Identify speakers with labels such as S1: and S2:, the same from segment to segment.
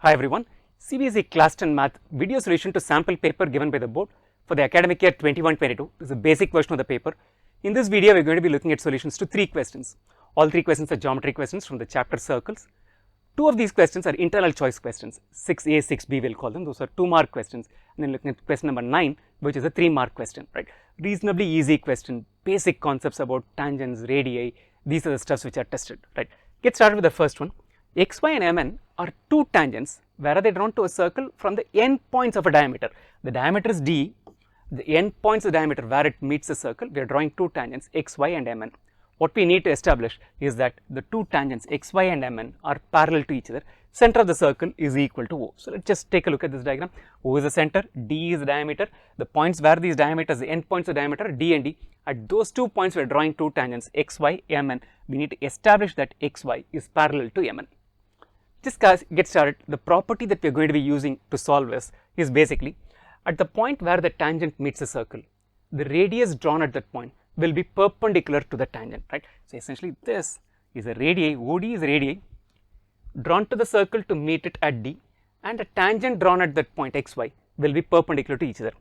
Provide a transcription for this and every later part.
S1: Hi everyone, CBSE Class 10 Math video solution to sample paper given by the board for the academic year 21-22. This is a basic version of the paper. In this video, we are going to be looking at solutions to 3 questions. All 3 questions are geometry questions from the chapter circles. 2 of these questions are internal choice questions, 6A, 6B we will call them. Those are 2-mark questions. And then looking at question number 9, which is a 3-mark question, right? Reasonably easy question, basic concepts about tangents, radii, these are the stuffs which are tested, right? Get started with the first one. X, Y and Mn are 2 tangents. Where are they drawn to a circle? From the end points of a diameter. The diameter is D, the end points of the diameter where it meets the circle, we are drawing 2 tangents X, Y and Mn. What we need to establish is that the 2 tangents X, Y and Mn are parallel to each other. Center of the circle is equal to O. So, let us just take a look at this diagram. O is the center, D is the diameter. The points where these diameters, the end points of the diameter D and D. At those 2 points we are drawing 2 tangents X, Y, Mn. We need to establish that X, Y is parallel to Mn. Just get started. The property that we are going to be using to solve this is basically at the point where the tangent meets the circle, the radius drawn at that point will be perpendicular to the tangent, right? So, essentially this is a radii, OD is a radii drawn to the circle to meet it at D, and a tangent drawn at that point XY will be perpendicular to each other.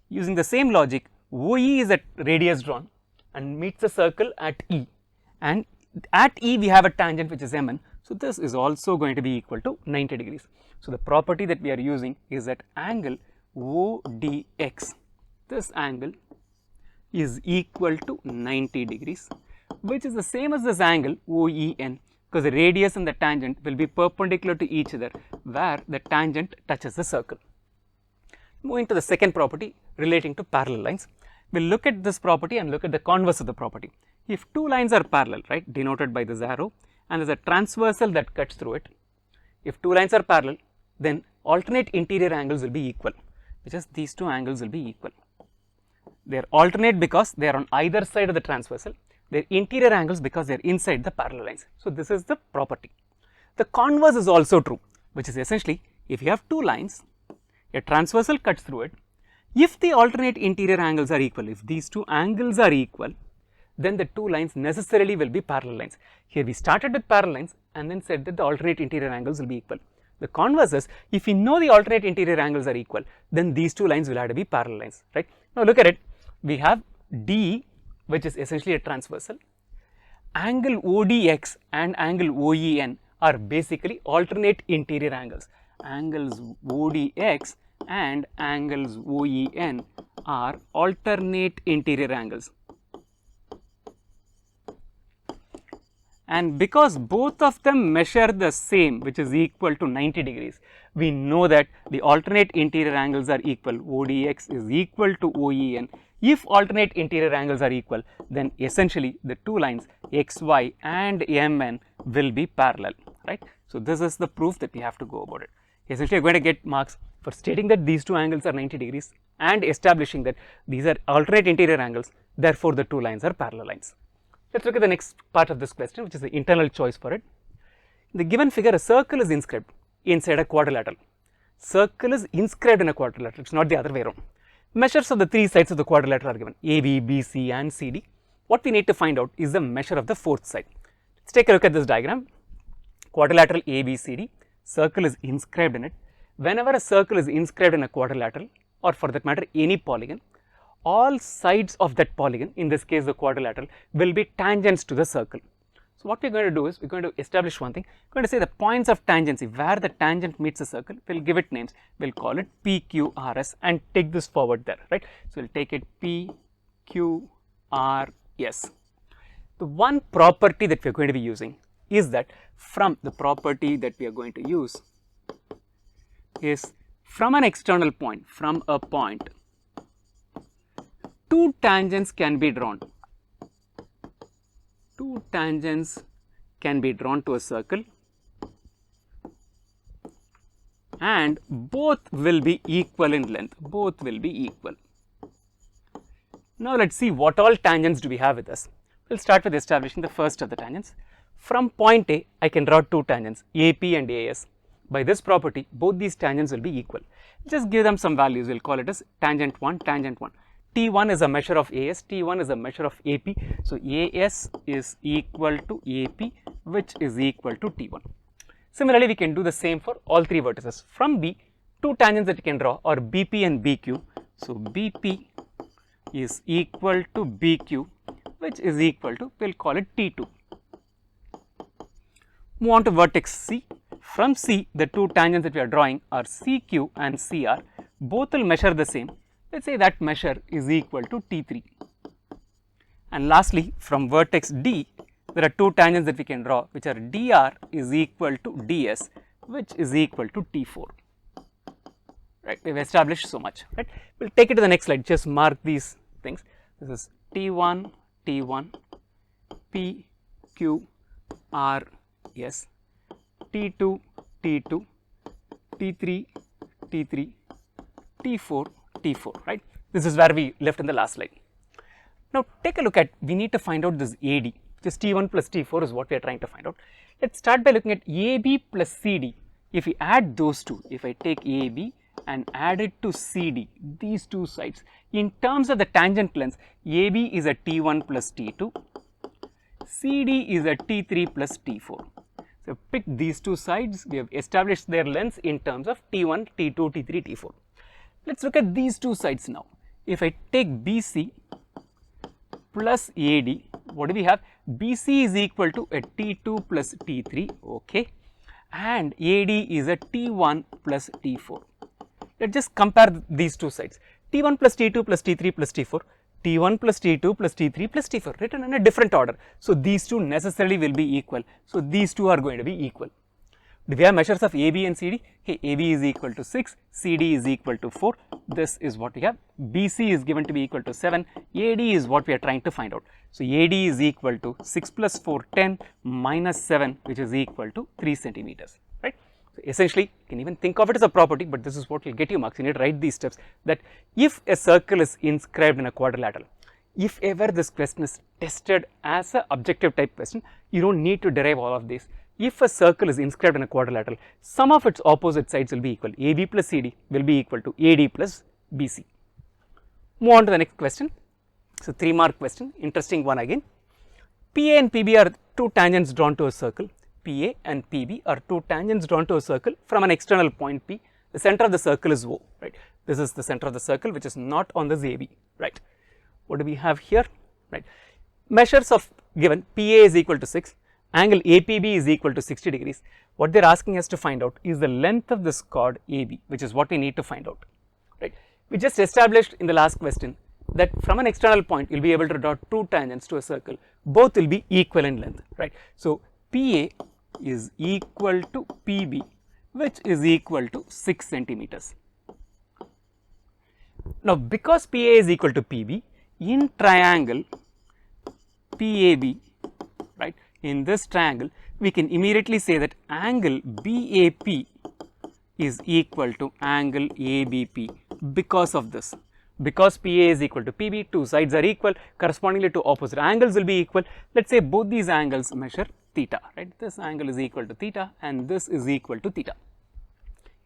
S1: Using the same logic, OE is a radius drawn and meets the circle at E, and at E we have a tangent which is Mn. So, this is also going to be equal to 90 degrees. So, the property that we are using is that angle ODX, this angle is equal to 90 degrees, which is the same as this angle OEN, because the radius and the tangent will be perpendicular to each other where the tangent touches the circle. Moving to the second property relating to parallel lines, we will look at this property and look at the converse of the property. If 2 lines are parallel, right, denoted by this arrow, and there is a transversal that cuts through it, if 2 lines are parallel, then alternate interior angles will be equal, which is these 2 angles will be equal. They are alternate because they are on either side of the transversal, they are interior angles because they are inside the parallel lines. So, this is the property. The converse is also true, which is essentially if you have 2 lines, a transversal cuts through it, if the alternate interior angles are equal, if these 2 angles are equal, then the 2 lines necessarily will be parallel lines. Here we started with parallel lines and then said that the alternate interior angles will be equal. The converse is if we know the alternate interior angles are equal, then these 2 lines will have to be parallel lines, right? Now, look at it. We have D, which is essentially a transversal. Angle ODX and angle OEN are basically alternate interior angles. Angles ODX and angles OEN are alternate interior angles. And because both of them measure the same, which is equal to 90 degrees, we know that the alternate interior angles are equal. ODX is equal to OEN. If alternate interior angles are equal, then essentially the 2 lines XY and MN will be parallel, right? So, this is the proof that we have to go about it. Essentially, you are going to get marks for stating that these 2 angles are 90 degrees and establishing that these are alternate interior angles, therefore, the 2 lines are parallel lines. Let us look at the next part of this question, which is the internal choice for it. In the given figure, a circle is inscribed inside a quadrilateral. Circle is inscribed in a quadrilateral, it is not the other way around. Measures of the 3 sides of the quadrilateral are given, AB, BC and CD. What we need to find out is the measure of the 4th side. Let us take a look at this diagram. Quadrilateral ABCD, circle is inscribed in it. Whenever a circle is inscribed in a quadrilateral, or for that matter any polygon, all sides of that polygon, in this case the quadrilateral, will be tangents to the circle. So, what we are going to do is we are going to establish one thing. We are going to say the points of tangency, where the tangent meets the circle, we will give it names. We will call it P, Q, R, S and take this forward there, right. So, we will take it P, Q, R, S. The one property that we are going to be using is that from the property that we are going to use is from an external point, from a point, 2 tangents can be drawn. 2 tangents can be drawn to a circle and both will be equal in length, both will be equal. Now, let us see what all tangents do we have with us. We will start with establishing the first of the tangents. From point A, I can draw 2 tangents AP and AS. By this property, both these tangents will be equal. Just give them some values, we will call it as tangent 1, tangent 1. T1 is a measure of AS, T1 is a measure of AP. So, AS is equal to AP, which is equal to T1. Similarly, we can do the same for all three vertices. From B, two tangents that we can draw are BP and BQ. So, BP is equal to BQ, which is equal to, we will call it T2. Move on to vertex C. From C, the two tangents that we are drawing are CQ and CR. Both will measure the same. Let us say that measure is equal to T3. And lastly, from vertex D, there are two tangents that we can draw, which are DR is equal to DS, which is equal to T4. Right, we have established so much. Right, we will take it to the next slide. Just mark these things. This is T1, T1, P, Q, R, S, T2, T2, T3, T3, T4, T4. Right, this is where we left in the last slide. Now, take a look at, we need to find out this AD. Just T1 plus T4 is what we are trying to find out. Let us start by looking at AB plus CD. If we add those two, if I take AB and add it to CD, these two sides, in terms of the tangent lengths, AB is a T1 plus T2, CD is a T3 plus T4. So, pick these two sides, we have established their lengths in terms of T1, T2, T3, T4. Let us look at these two sides now. If I take BC plus AD, what do we have? BC is equal to a T2 plus T3, okay, and AD is a T1 plus T4. Let us just compare these two sides. T1 plus T2 plus T3 plus T4, T1 plus T2 plus T3 plus T4, written in a different order. So, these two necessarily will be equal. So, these two are going to be equal. Do we have measures of AB and CD? Hey, AB is equal to 6, CD is equal to 4. This is what we have. BC is given to be equal to 7. AD is what we are trying to find out. So, AD is equal to 6 plus 4, 10 minus 7, which is equal to 3 centimeters, right. So, essentially, you can even think of it as a property, but this is what will get you marks. You need to write these steps, that if a circle is inscribed in a quadrilateral, if ever this question is tested as an objective type question, you do not need to derive all of this. If a circle is inscribed in a quadrilateral, sum of its opposite sides will be equal. AB plus CD will be equal to AD plus BC. Move on to the next question. So, 3-mark question, interesting one again. PA and PB are two tangents drawn to a circle. PA and PB are two tangents drawn to a circle from an external point P. The center of the circle is O, right. This is the center of the circle, which is not on this AB, right. What do we have here, right? Measures of given PA is equal to 6. Angle APB is equal to 60 degrees. What they are asking us to find out is the length of this chord AB, which is what we need to find out, right. We just established in the last question that from an external point you will be able to draw two tangents to a circle, both will be equal in length, right. So, PA is equal to PB, which is equal to 6 centimeters. Now, because PA is equal to PB, in triangle PAB, right, in this triangle, we can immediately say that angle BAP is equal to angle ABP because of this. Because PA is equal to PB, two sides are equal, correspondingly to opposite angles will be equal. Let us say both these angles measure theta, right. This angle is equal to theta and this is equal to theta.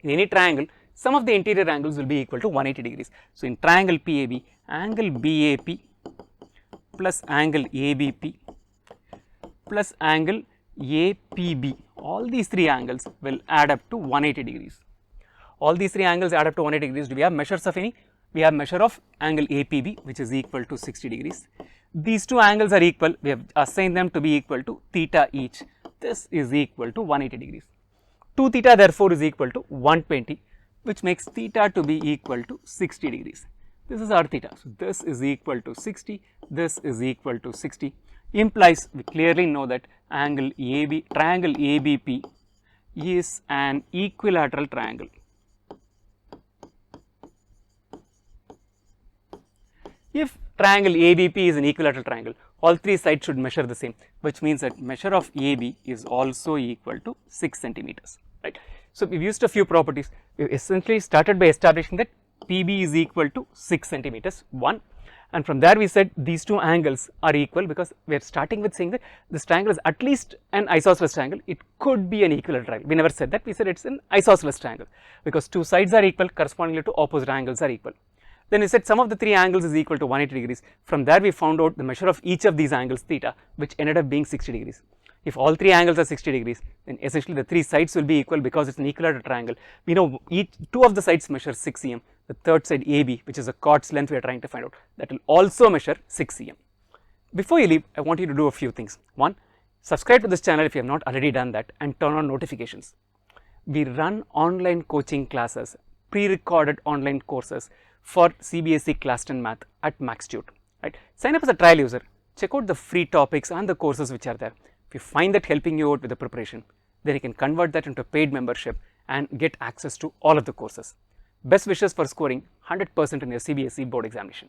S1: In any triangle, some of the interior angles will be equal to 180 degrees. So, in triangle PAB, angle BAP plus angle ABP plus angle APB, all these three angles will add up to 180 degrees. All these three angles add up to 180 degrees. Do we have measures of any? We have measure of angle APB, which is equal to 60 degrees. These two angles are equal, we have assigned them to be equal to theta each. This is equal to 180 degrees. 2 theta therefore is equal to 120, which makes theta to be equal to 60 degrees. This is our theta. So, this is equal to 60, this is equal to 60, implies we clearly know that angle AB, triangle ABP is an equilateral triangle. If triangle ABP is an equilateral triangle, all three sides should measure the same, which means that measure of AB is also equal to 6 centimeters, right. So, we have used a few properties. We essentially started by establishing that PB is equal to 6 centimeters, 1, and from there we said these two angles are equal, because we are starting with saying that this triangle is at least an isosceles triangle, it could be an equilateral triangle. We never said that, we said it is an isosceles triangle, because two sides are equal, correspondingly to opposite angles are equal. Then we said sum of the three angles is equal to 180 degrees. From there we found out the measure of each of these angles theta, which ended up being 60 degrees. If all three angles are 60 degrees, then essentially the three sides will be equal because it's an equilateral triangle. We know two of the sides measure 6 cm. The third side AB, which is a chord's length we are trying to find out, that will also measure 6 cm. Before you leave, I want you to do a few things. One, subscribe to this channel if you have not already done that, and turn on notifications. We run online coaching classes, pre-recorded online courses for CBSE Class 10 Math at MaxTute. Right? Sign up as a trial user. Check out the free topics and the courses which are there. If you find that helping you out with the preparation, then you can convert that into paid membership and get access to all of the courses. Best wishes for scoring 100% in your CBSE board examination.